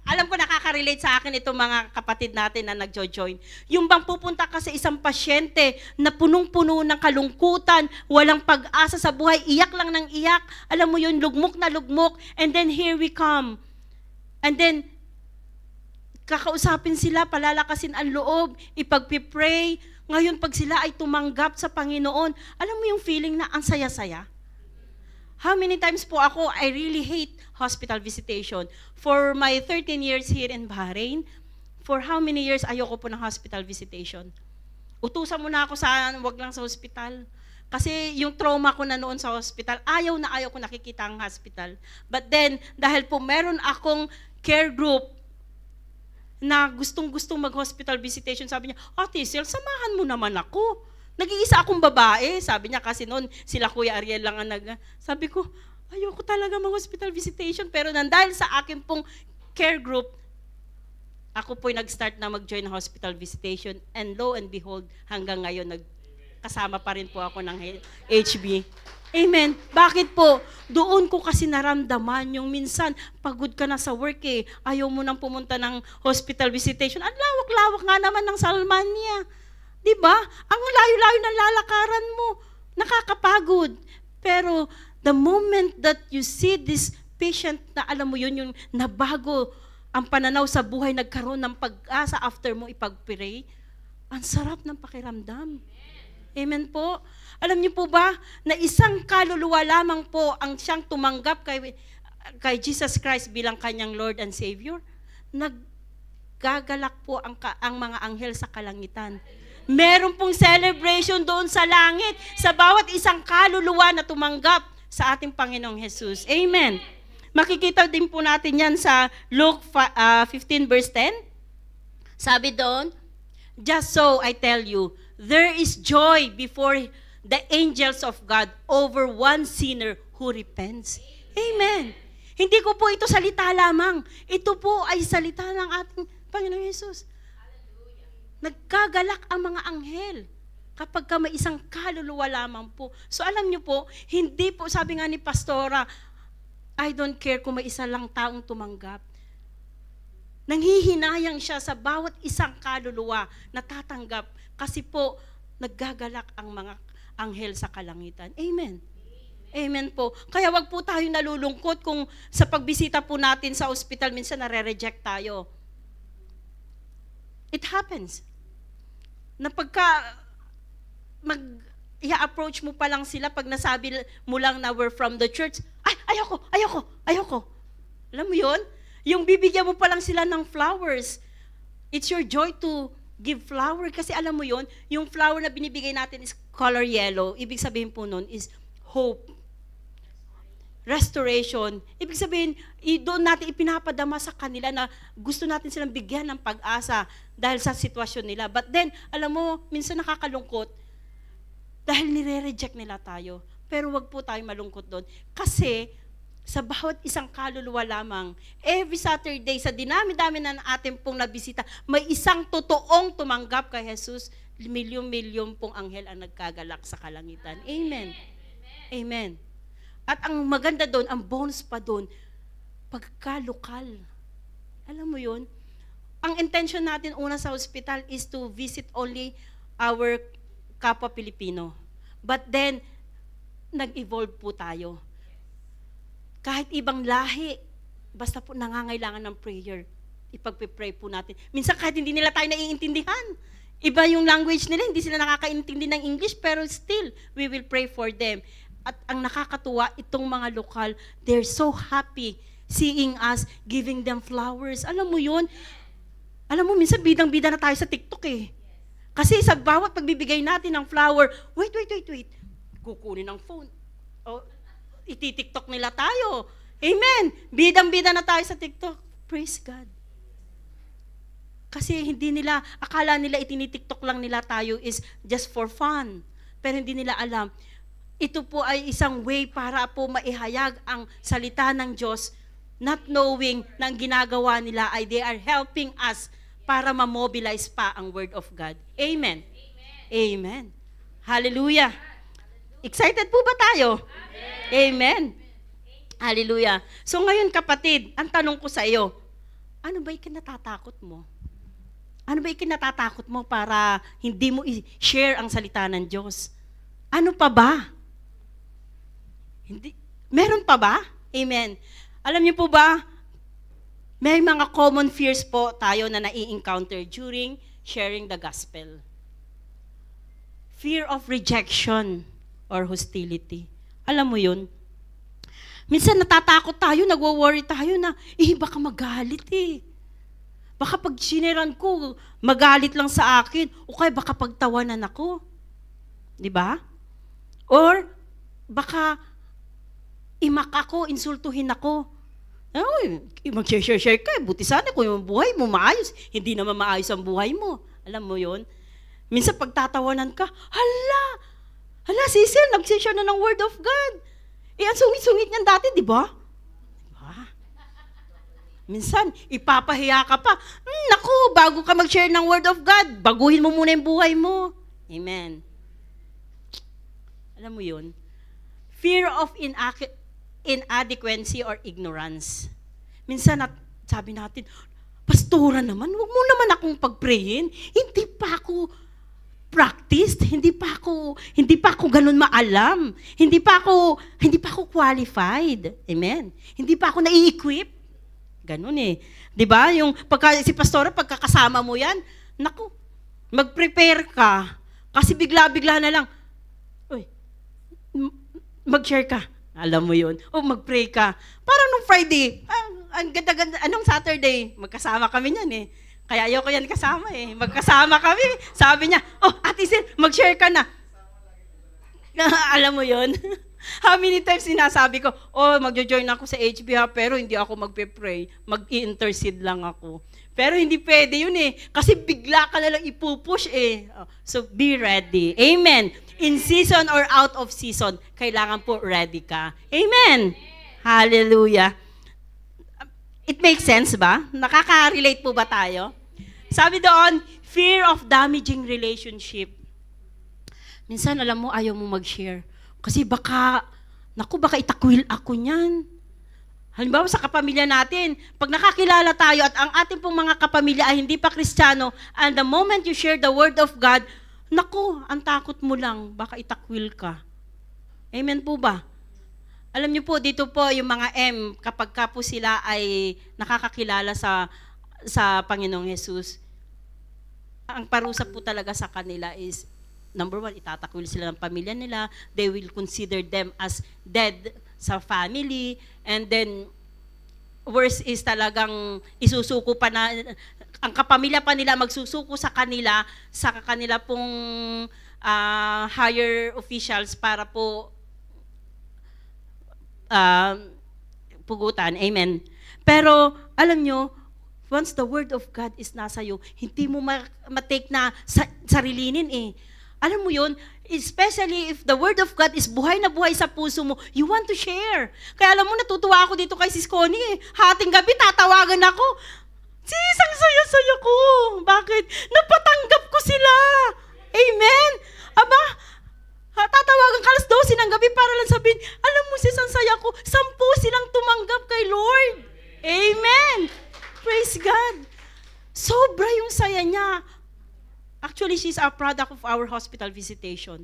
alam ko nakaka-relate sa akin itong mga kapatid natin na nagjo-join. Yung bang pupunta ka sa isang pasyente na punong-puno ng kalungkutan, walang pag-asa sa buhay, iyak lang ng iyak, alam mo yun, lugmok na lugmok, and then here we come. And then, kakausapin sila, palalakasin ang loob, ipagpipray. Ngayon, pag sila ay tumanggap sa Panginoon, alam mo yung feeling na ang saya-saya? How many times po ako, I really hate hospital visitation. For my 13 years here in Bahrain, for how many years ayoko po ng hospital visitation? Utusan mo na ako wag lang sa hospital. Kasi yung trauma ko na noon sa hospital, ayaw ko nakikita ang hospital. But then, dahil po meron akong care group na gustong-gustong mag-hospital visitation, sabi niya, Ate Sel, samahan mo naman ako. Nag-iisa akong babae, sabi niya kasi noon, sila Kuya Ariel lang ang sabi ko, ayoko talaga mag-hospital visitation. Pero dahil sa akin pong care group, ako po'y nag-start na mag-join ng hospital visitation. And lo and behold, hanggang ngayon, kasama pa rin po ako ng HB. Amen. Bakit po? Doon ko kasi naramdaman yung minsan, pagod ka na sa work ayaw mo nang pumunta ng hospital visitation. Ang lawak-lawak nga naman ng Salmania. Diba? Ang layo-layo ng lalakaran mo. Nakakapagod. Pero The moment that you see this patient na alam mo yun, yung nabago ang pananaw sa buhay, nagkaroon ng pag-asa after mo ipag-pray, ang sarap ng pakiramdam. Amen po. Alam niyo po ba na isang kaluluwa lamang po ang siyang tumanggap kay Jesus Christ bilang kanyang Lord and Savior? Naggagalak po ang mga anghel sa kalangitan. Meron pong celebration doon sa langit sa bawat isang kaluluwa na tumanggap sa ating Panginoong Jesus. Amen. Makikita din po natin yan sa Luke 15 verse 10. Sabi doon, just so I tell you, there is joy before the angels of God over one sinner who repents. Amen. Hindi ko po ito salita lamang. Ito po ay salita ng ating Panginoong Jesus. Nagkagalak ang mga anghel kapag may isang kaluluwa lamang po. So alam niyo po, hindi po, sabi nga ni Pastora, I don't care kung may isa lang taong tumanggap. Nanghihinayang siya sa bawat isang kaluluwa na tatanggap kasi po naggagalak ang mga anghel sa kalangitan. Amen. Amen po. Kaya wag po tayo nalulungkot kung sa pagbisita po natin sa ospital minsan nare-reject tayo. It happens. Na pagka i-approach mo pa lang sila pag nasabi mo lang na we're from the church, ay, ayoko. Alam mo yun? Yung bibigyan mo pa lang sila ng flowers. It's your joy to give flower kasi alam mo yun, yung flower na binibigay natin is color yellow. Ibig sabihin po nun is hope. Restoration. Ibig sabihin, doon natin ipinapadama sa kanila na gusto natin silang bigyan ng pag-asa dahil sa sitwasyon nila. But then, alam mo, minsan nakakalungkot dahil nire-reject nila tayo. Pero wag po tayo malungkot doon. Kasi, sa bawat isang kaluluwa lamang, every Saturday, sa dinami-dami na ating pong nabisita, may isang totoong tumanggap kay Jesus, milyon-milyon pong anghel ang nagkagalak sa kalangitan. Amen. Amen. At ang maganda doon, ang bonus pa doon, pagkalokal. Alam mo yun? Ang intention natin una sa hospital is to visit only our kapwa Pilipino. But then, nag-evolve po tayo. Kahit ibang lahi, basta po nangangailangan ng prayer, ipagpe-pray po natin. Minsan kahit hindi nila tayo naiintindihan, iba yung language nila, hindi sila nakakaintindi ng English, pero still, we will pray for them. At ang nakakatuwa, itong mga lokal, they're so happy seeing us, giving them flowers. Alam mo yun? Alam mo, minsan bidang-bida na tayo sa TikTok eh. Kasi sa bawat pagbibigay natin ng flower, wait. Kukunin ng phone. O, iti-TikTok nila tayo. Amen. Bidang-bida na tayo sa TikTok. Praise God. Kasi hindi nila, akala nila itini-TikTok lang nila tayo is just for fun. Pero hindi nila alam, ito po ay isang way para po maihayag ang salita ng Diyos, not knowing na ang ginagawa nila ay they are helping us para ma-mobilize pa ang Word of God. Amen. Amen. Hallelujah. Excited po ba tayo? Amen. Hallelujah. So ngayon kapatid, ang tanong ko sa iyo, ano ba ikinatatakot mo? Ano ba ikinatatakot mo para hindi mo i-share ang salita ng Diyos? Ano pa ba? Hindi. Meron pa ba? Amen. Alam niyo po ba, may mga common fears po tayo na nai-encounter during sharing the gospel. Fear of rejection or hostility. Alam mo yun? Minsan natatakot tayo, nagwo-worry tayo na, baka magalit eh. Baka pag siniran ko, magalit lang sa akin, o kaya baka pagtawanan ako. Di ba? Or, baka imak ako, insultuhin ako. Ay, mag-share ka, buti sana kung yung buhay mo maayos, hindi naman maayos ang buhay mo. Alam mo yun? Minsan pagtatawanan ka, hala, Cecil, nag-share na ng Word of God. Ang sungit-sungit niyan dati, di ba? Diba? Minsan, ipapahiya ka pa. Naku, bago ka mag-share ng Word of God, baguhin mo muna yung buhay mo. Amen. Alam mo yun? Fear of inadequacy or ignorance. Minsan, sabi natin, Pastora naman, huwag mo naman akong pagprayin. Hindi pa ako practiced, hindi pa ako hindi pa ako ganun maalam. Hindi pa ako qualified. Amen. Hindi pa ako nai-equip. Ganun eh. 'Di ba? Yung si pastora pagkakasama mo 'yan, naku, mag-prepare ka. Kasi bigla-bigla na lang, uy, mag-share ka. Alam mo 'yun. O mag-pray ka. Parang nung Friday, ang ganda-ganda, anong Saturday, magkasama kami niyan eh. Kaya ayoko yan kasama eh. Magkasama kami. Sabi niya, Ate Sil, mag-share ka na. Alam mo yon. How many times sinasabi ko, magjo-join ako sa HB pero hindi ako magpe-pray. Mag-i-intercede lang ako. Pero hindi pwede yun eh. Kasi bigla ka na lang ipupush eh. So be ready. Amen. In season or out of season, kailangan po ready ka. Amen. Hallelujah. It makes sense ba? Nakaka-relate po ba tayo? Sabi doon, fear of damaging relationship. Minsan, alam mo, ayaw mo mag-share. Kasi baka itakwil ako niyan. Halimbawa sa kapamilya natin, pag nakakilala tayo at ang ating pong mga kapamilya ay hindi pa Kristiyano, and the moment you share the word of God, naku, ang takot mo lang, baka itakwil ka. Amen po ba? Alam niyo po, dito po yung mga kapag ka po sila ay nakakakilala sa Panginoong Jesus, ang parusa po talaga sa kanila is, number one, itatakwil sila ng pamilya nila, they will consider them as dead sa family, and then, worse is talagang isusuko pa na, ang kapamilya pa nila magsusuko sa kanila pong higher officials para po pugutan. Amen. Pero, alam nyo, once the word of God is nasa iyo, hindi mo ma-take na sarilinin eh. Alam mo yun, especially if the word of God is buhay na buhay sa puso mo, you want to share. Kaya alam mo, natutuwa ako dito kay Sis Connie eh. Hating gabi, tatawagan ako. Sis, ang saya-saya ko. Bakit? Napatanggap ko sila. Amen. Aba, tatawagan ka alas 12 ng gabi para lang sabihin, alam mo sis, ang saya ko, 10 silang tumanggap kay Lord. Amen. Praise God. Sobra yung saya niya. Actually, she's a product of our hospital visitation.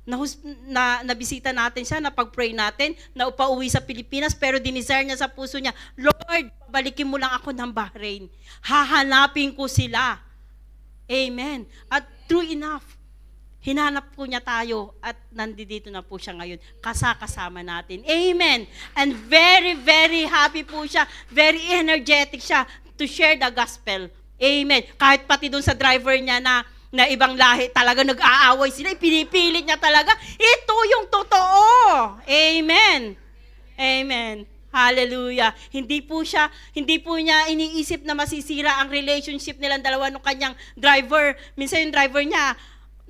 Nabisita natin siya, napag-pray natin, na upauwi sa Pilipinas, pero dinisire niya sa puso niya, Lord, balikin mo lang ako ng Bahrain. Hahanapin ko sila. Amen. At true enough, hinanap po niya tayo at nandito na po siya ngayon. Kasama natin. Amen. And very, very happy po siya. Very energetic siya to share the gospel. Amen. Kahit pati doon sa driver niya na ibang lahi, talaga nag-aaway sila. Pinipilit niya talaga. Ito yung totoo. Amen. Amen. Hallelujah. Hindi po niya iniisip na masisira ang relationship nilang dalawa ng kanyang driver. Minsan yung driver niya,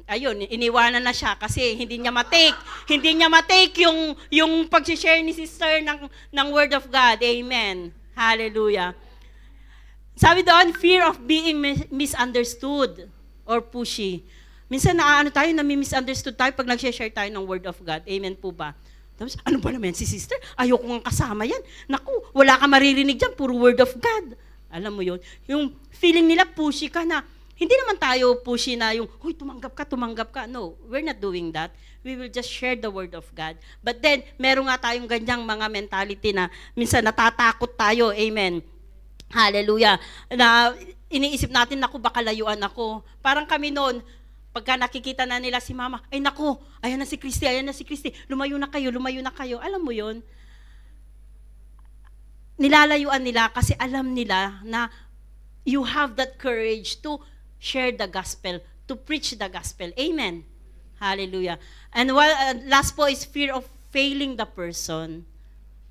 ayun, iniwanan na siya kasi hindi niya ma-take yung pag-share ni sister ng word of God. Amen. Hallelujah. Sabi doon, fear of being misunderstood or pushy. Minsan nami-misunderstood tayo pag nag-share tayo ng word of God. Amen po ba? Tapos, ano ba naman si sister? Ayoko nga kasama yan. Naku, wala ka maririnig dyan, puro word of God. Alam mo yun? Yung feeling nila pushy ka na, hindi naman tayo pushy na yung, huy, tumanggap ka. No, we're not doing that. We will just share the word of God. But then, meron nga tayong ganyang mga mentality na minsan natatakot tayo. Amen. Hallelujah. Na iniisip natin, naku, baka layuan ako. Parang kami noon, pagka nakikita na nila si mama, ay naku, ayan na si Christy, lumayo na kayo. Alam mo yon? Nilalayuan nila kasi alam nila na you have that courage to share the gospel, to preach the gospel. Amen. Hallelujah. And last po is fear of failing the person.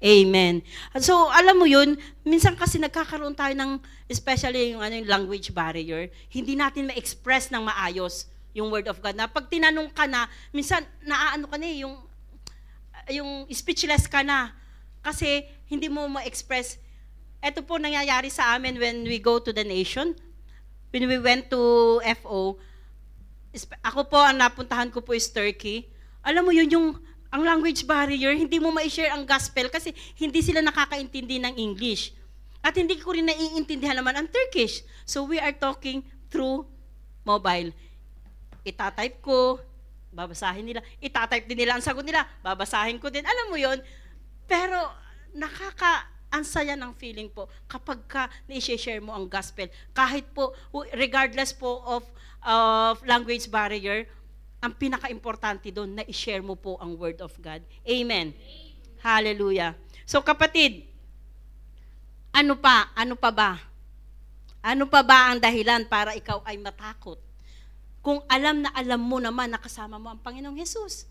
Amen. So, alam mo yun, minsan kasi nagkakaroon tayo ng, especially yung language barrier, hindi natin ma-express ng maayos yung word of God. Na pag tinanong ka na, minsan, yung speechless ka na. Kasi, hindi mo ma-express. Ito po nangyayari sa amin when we go to the nation. When we went to FO, ako po, ang napuntahan ko po is Turkey. Alam mo yun, ang language barrier, hindi mo ma-share ang gospel kasi hindi sila nakakaintindi ng English. At hindi ko rin naiintindihan naman ang Turkish. So we are talking through mobile. Itatype ko, babasahin nila. Itatype din nila ang sagot nila, babasahin ko din. Alam mo yon. Pero ang saya ng feeling po kapag na-share mo ang gospel. Kahit po, regardless po of language barrier, ang pinaka-importante doon na i-share mo po ang word of God. Amen. Hallelujah. So kapatid, ano pa ba? Ano pa ba ang dahilan para ikaw ay matakot? Kung alam na alam mo naman na kasama mo ang Panginoong Jesus.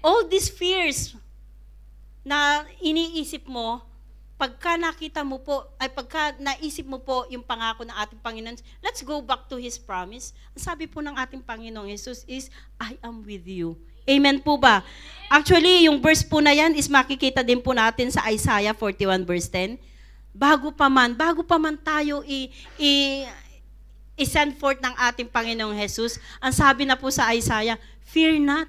All these fears na iniisip mo, pagka naisip mo po yung pangako ng ating Panginoon, let's go back to His promise. Ang sabi po ng ating Panginoong Jesus is, I am with you. Amen po ba? Actually, yung verse po na yan is makikita din po natin sa Isaiah 41 verse 10. Bago pa man tayo i-send forth ng ating Panginoong Jesus, ang sabi na po sa Isaiah, fear not,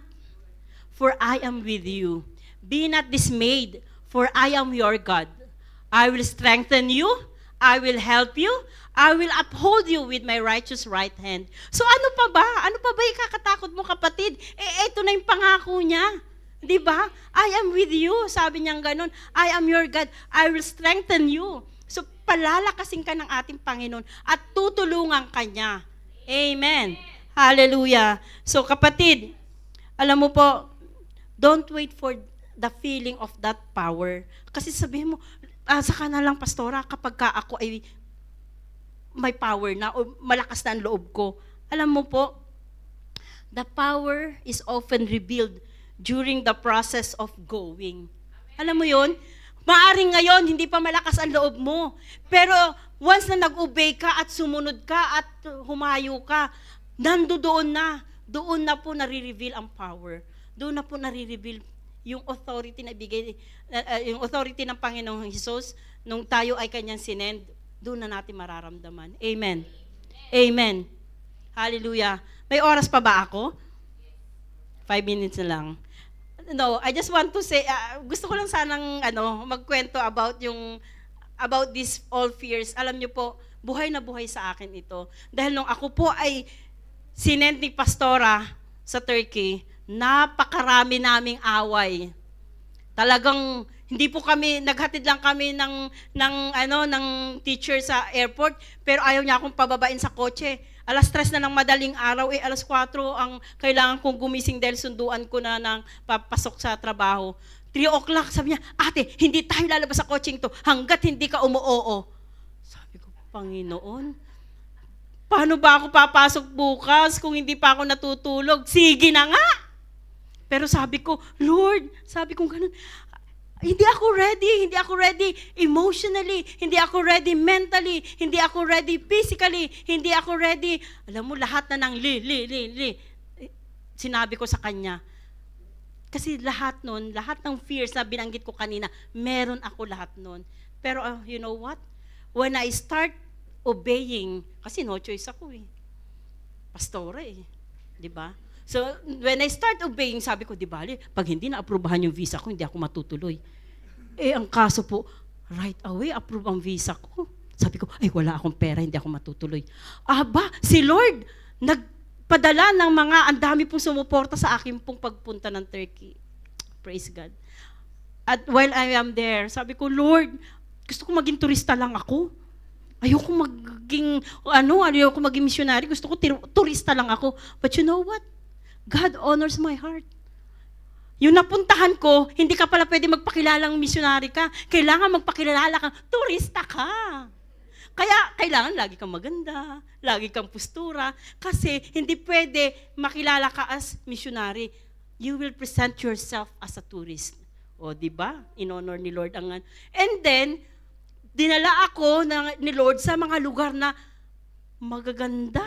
for I am with you. Be not dismayed, for I am your God. I will strengthen you, I will help you, I will uphold you with my righteous right hand. So ano pa ba? Ano pa ba ikakatakot mo, kapatid? Ito na yung pangako niya. Di ba? I am with you. Sabi niya ganun. I am your God. I will strengthen you. So palalakasin ka ng ating Panginoon at tutulungan ka niya. Amen. Hallelujah. So kapatid, alam mo po, don't wait for the feeling of that power. Kasi sabihin mo, saka na lang, pastora, kapag ako ay may power na o malakas na ang loob ko. Alam mo po, the power is often revealed during the process of going. Alam mo yun? Maaring ngayon, hindi pa malakas ang loob mo. Pero once na nag-obey ka at sumunod ka at humayo ka, doon na po nare-reveal ang power. Doon na po nare-reveal yung authority na bigay, yung authority ng Panginoong Hesus, nung tayo ay kanyang sinend, doon na natin mararamdaman. Amen. Amen. Hallelujah. May oras pa ba ako? 5 minutes na lang. No, I just want to say, gusto ko lang sanang magkwento about these all fears. Alam niyo po, buhay na buhay sa akin ito. Dahil nung ako po ay sinend ni Pastora sa Turkey, napakarami naming away. Talagang hindi po kami, naghatid lang kami ng teacher sa airport, pero ayaw niya akong pababain sa kotse. 3:00 na ng madaling araw, 4:00 ang kailangan kong gumising dahil sunduan ko na ng papasok sa trabaho. 3:00, sabi niya, ate, hindi tayo lalabas sa kotseng to hanggat hindi ka umuoo. Sabi ko, Panginoon, paano ba ako papasok bukas kung hindi pa ako natutulog? Sige na nga! Pero sabi ko, Lord, sabi ko ganun, hindi ako ready emotionally, hindi ako ready mentally, hindi ako ready physically, hindi ako ready. Alam mo, lahat na ng sinabi ko sa kanya. Kasi lahat ng fears na binanggit ko kanina, meron ako lahat nun. Pero you know what? When I start obeying, kasi no choice ako pastora di ba? So, when I start obeying, sabi ko, di bali, pag hindi na-aprobahan yung visa ko, hindi ako matutuloy. Ang kaso po, right away, approve ang visa ko. Sabi ko, wala akong pera, hindi ako matutuloy. Si Lord, nagpadala ng ang dami pong sumuporta sa akin pong pagpunta ng Turkey. Praise God. At while I am there, sabi ko, Lord, gusto ko maging turista lang ako. Ayoko maging missionary, gusto ko turista lang ako. But you know what? God honors my heart. Yung napuntahan ko, hindi ka pala pwede magpakilalang missionary ka. Kailangan magpakilala ka, turista ka. Kaya kailangan lagi kang maganda, lagi kang postura, kasi hindi pwede makilala ka as missionary. You will present yourself as a tourist. O, di ba? In-honor ni Lord ang. And then, dinala ako ni Lord sa mga lugar na magaganda.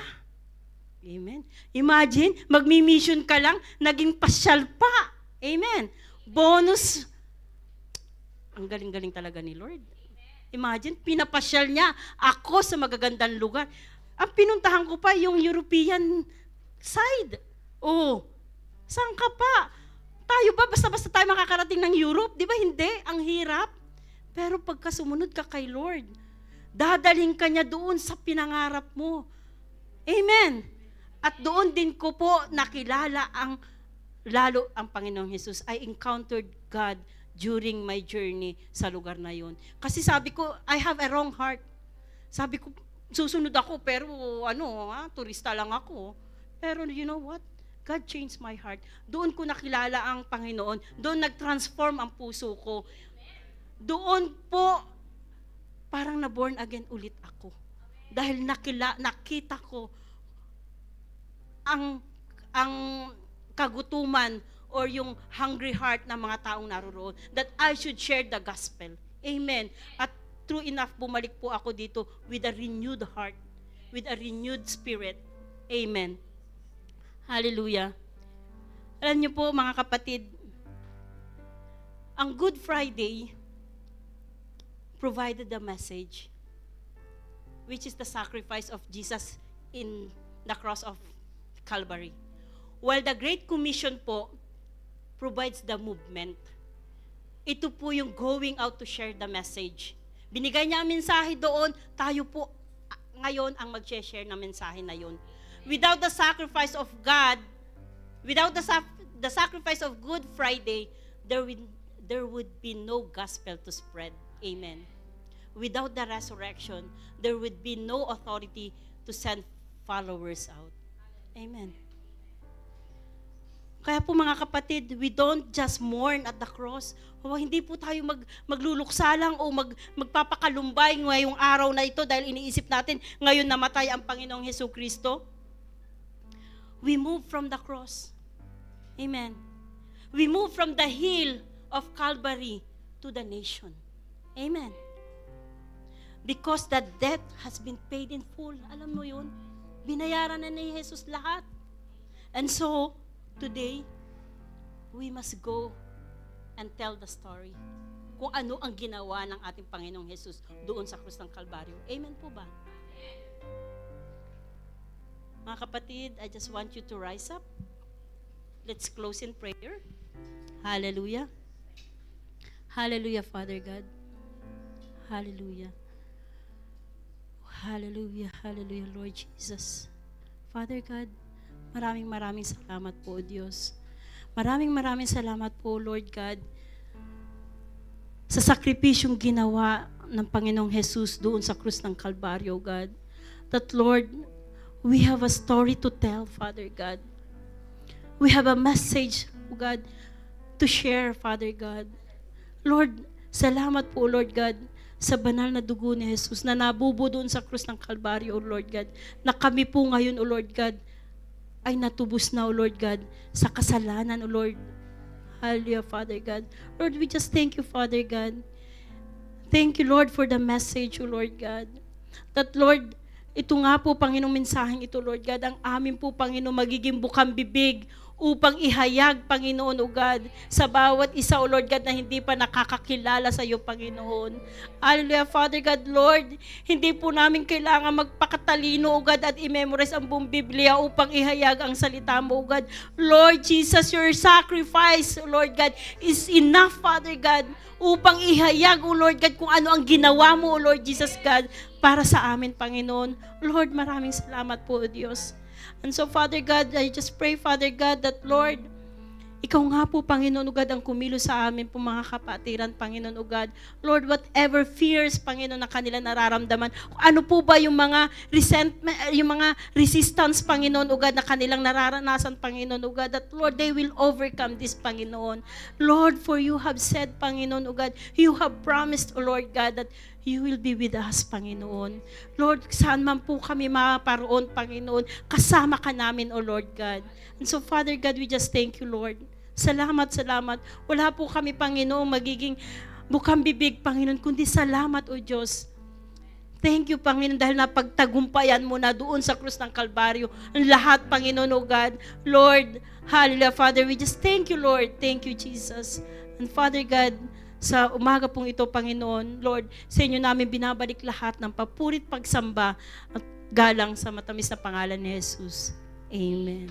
Amen. Imagine, magmi-mission ka lang, naging pasyal pa. Amen. Bonus. Ang galing-galing talaga ni Lord. Imagine, pinapasyal niya ako sa magagandang lugar. Ang pinuntahan ko pa yung European side. Saan ka pa? Tayo ba, basta-basta tayo makakarating ng Europe? Di ba hindi? Ang hirap. Pero pagka sumunod ka kay Lord, dadalhin ka niya doon sa pinangarap mo. Amen. At doon din ko po nakilala lalo ang Panginoong Jesus. I encountered God during my journey sa lugar na yon. Kasi sabi ko, I have a wrong heart. Sabi ko, susunod ako, pero turista lang ako. Pero you know what? God changed my heart. Doon ko nakilala ang Panginoon. Doon nag-transform ang puso ko. Doon po, parang na-born again ulit ako. Dahil nakita ko ang kagutuman or yung hungry heart ng mga taong naroroon, that I should share the gospel. Amen. At true enough, bumalik po ako dito with a renewed heart, with a renewed spirit. Amen. Hallelujah. Alam niyo po, mga kapatid, ang Good Friday provided the message, which is the sacrifice of Jesus in the cross of Calvary. While the Great Commission po provides the movement. Ito po yung going out to share the message. Binigay niya ang mensahe doon, tayo po ngayon ang mag-share ng mensahe na yun. Without the sacrifice of God, without the sacrifice of Good Friday, there would be no gospel to spread. Amen. Without the resurrection, there would be no authority to send followers out. Amen. Kaya po mga kapatid, we don't just mourn at the cross. Hindi po tayo magluluksa lang o magpapakalumbay ngayong araw na ito dahil iniisip natin ngayon namatay ang Panginoong Hesukristo. We move from the cross. Amen. We move from the hill of Calvary to the nation. Amen. Because the debt has been paid in full. Alam mo yun? Binayaran na ni Jesus lahat. And so, today, we must go and tell the story. Kung ano ang ginawa ng ating Panginoong Jesus doon sa krus ng Kalbaryo. Amen po ba? Mga kapatid, I just want you to rise up. Let's close in prayer. Hallelujah. Hallelujah, Father God. Hallelujah. Hallelujah, hallelujah, Lord Jesus. Father God, maraming salamat po, Diyos. Maraming salamat po, Lord God, sa sakripisyong ginawa ng Panginoong Jesus doon sa krus ng Kalbaryo, God. That, Lord, we have a story to tell, Father God. We have a message, God, to share, Father God. Lord, salamat po, Lord God, sa banal na dugo ni Jesus na nabubo doon sa krus ng Kalbaryo, O Lord God, na kami po ngayon, O Lord God, ay natubos na, O Lord God, sa kasalanan, O Lord. Hallelujah, Father God. Lord, we just thank you, Father God. Thank you, Lord, for the message, O Lord God. That, Lord, ito nga po, Panginoong mensaheng ito, Lord God, ang amin po, Panginoon, magiging bukang bibig upang ihayag, Panginoon, O God, sa bawat isa, O Lord God, na hindi pa nakakakilala sa iyo, Panginoon. Hallelujah, Father God, Lord, hindi po namin kailangan magpakatalino, O God, at i-memorize ang buong Biblia upang ihayag ang salita mo, O God. Lord Jesus, your sacrifice, O Lord God, is enough, Father God, upang ihayag, O Lord God, kung ano ang ginawa mo, O Lord Jesus God, para sa amin, Panginoon. Lord, maraming salamat po, O Diyos. And so, Father God, I just pray, Father God, that, Lord, ikaw nga po, Panginoon, O God, ang kumilo sa amin po mga kapatiran, Panginoon, O God. Lord, whatever fears, Panginoon, na kanila nararamdaman, ano po ba yung mga resentment, yung mga resistance, Panginoon, O God, na kanilang nararanasan, Panginoon, O God, that, Lord, they will overcome this, Panginoon. Lord, for you have said, Panginoon, O God, you have promised, O Lord God, that you will be with us, Panginoon. Lord, saan man po kami maparoon, Panginoon, kasama ka namin, O Lord God. And so, Father God, we just thank you, Lord. Salamat. Wala po kami, Panginoon, magiging bukang bibig, Panginoon, kundi salamat, O Diyos. Thank you, Panginoon, dahil napagtagumpayan mo na doon sa krus ng Kalbaryo ang lahat, Panginoon, O God. Lord, hallelujah, Father, we just thank you, Lord. Thank you, Jesus. And Father God, sa umaga pong ito, Panginoon, Lord, sa inyo namin binabalik lahat ng papurit pagsamba at galang sa matamis na pangalan ni Jesus. Amen.